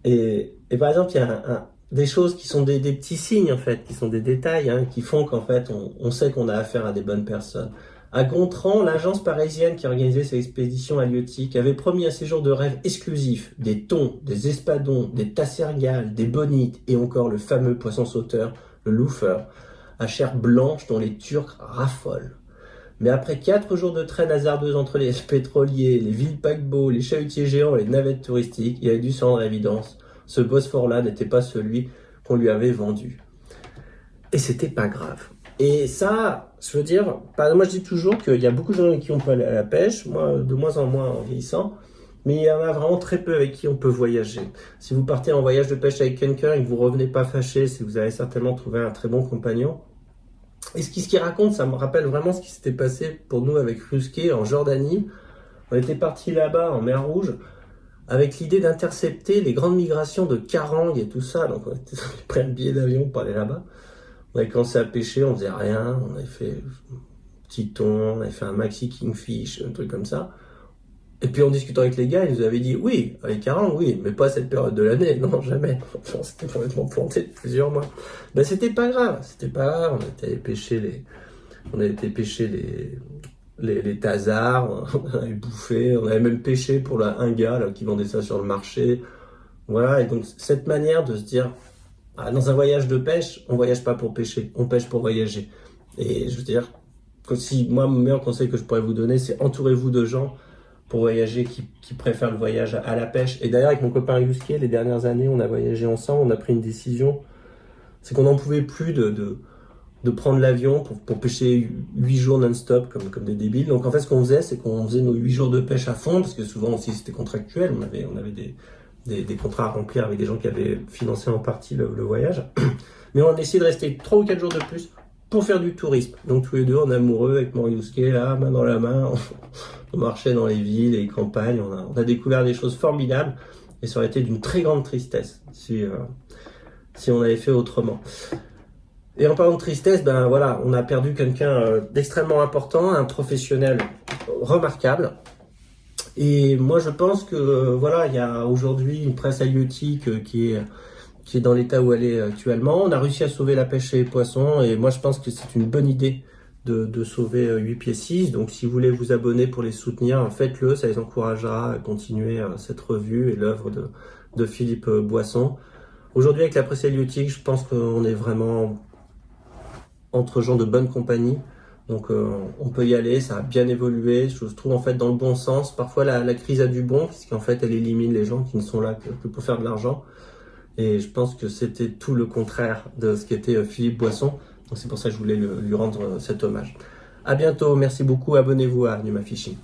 Et par exemple, il y a des choses qui sont des petits signes, en fait, qui sont des détails, hein, qui font qu'en fait, on sait qu'on a affaire à des bonnes personnes. À Gontran, l'agence parisienne qui organisait cette expédition halieutique avait promis un séjour de rêve exclusif, des thons, des espadons, des tassergales, des bonites et encore le fameux poisson sauteur, le loufeur, à chair blanche dont les Turcs raffolent. Mais après 4 jours de traîne hasardeuse entre les pétroliers, les villes paquebots, les chalutiers géants et les navettes touristiques, il avait dû se rendre à l'évidence. Ce Bosphore-là n'était pas celui qu'on lui avait vendu. Et c'était pas grave. Et ça, je veux dire, moi je dis toujours qu'il y a beaucoup de gens avec qui on peut aller à la pêche, moi de moins en moins en vieillissant, mais il y en a vraiment très peu avec qui on peut voyager. Si vous partez en voyage de pêche avec quelqu'un et que vous revenez pas fâché, c'est que vous avez certainement trouvé un très bon compagnon. Et ce qu'il raconte, ça me rappelle vraiment ce qui s'était passé pour nous avec Rusquet en Jordanie. On était partis là-bas en mer Rouge avec l'idée d'intercepter les grandes migrations de carangues et tout ça. Donc on était pris un billet d'avion pour aller là-bas. On avait commencé à pêcher, on faisait rien, on avait fait un petit thon, on avait fait un maxi kingfish, un truc comme ça. Et puis en discutant avec les gars, ils nous avaient dit oui, les carangues, oui, mais pas à cette période de l'année, non, jamais. Enfin, on s'était complètement planté de plusieurs mois. Ben c'était pas grave, on était allé pêcher les tasards, on avait bouffé, on avait même pêché pour un gars là, qui vendait ça sur le marché. Voilà, et donc cette manière de se dire, dans un voyage de pêche, on voyage pas pour pêcher, on pêche pour voyager. Et je veux dire, moi, mon meilleur conseil que je pourrais vous donner, c'est entourez-vous de gens pour voyager qui préfèrent le voyage à la pêche. Et d'ailleurs, avec mon copain Yusuke, les dernières années, on a voyagé ensemble, on a pris une décision, c'est qu'on n'en pouvait plus de prendre l'avion pour pêcher 8 jours non-stop comme des débiles. Donc en fait, ce qu'on faisait, c'est qu'on faisait nos 8 jours de pêche à fond, parce que souvent aussi c'était contractuel, on avait des contrats à remplir avec des gens qui avaient financé en partie le voyage. Mais on a essayé de rester 3 ou 4 jours de plus pour faire du tourisme. Donc tous les deux, on est amoureux avec Moriusuke, là, main dans la main, on marchait dans les villes, les campagnes, on a découvert des choses formidables, et ça aurait été d'une très grande tristesse si on avait fait autrement. Et en parlant de tristesse, ben voilà, on a perdu quelqu'un d'extrêmement important, un professionnel remarquable. Et moi, je pense que voilà, il y a aujourd'hui une presse halieutique qui est dans l'état où elle est actuellement. On a réussi à sauver la pêche et les poissons, et moi, je pense que c'est une bonne idée de sauver 8 pieds 6. Donc, si vous voulez vous abonner pour les soutenir, faites-le, ça les encouragera à continuer cette revue et l'œuvre de Philippe Boisson. Aujourd'hui, avec la presse halieutique, je pense qu'on est vraiment entre gens de bonne compagnie. Donc on peut y aller, ça a bien évolué, je trouve en fait dans le bon sens. Parfois la crise a du bon, puisqu'en fait elle élimine les gens qui ne sont là que pour faire de l'argent. Et je pense que c'était tout le contraire de ce qu'était Philippe Boisson. Donc c'est pour ça que je voulais lui rendre cet hommage. À bientôt, merci beaucoup, abonnez-vous à Numa Fishing.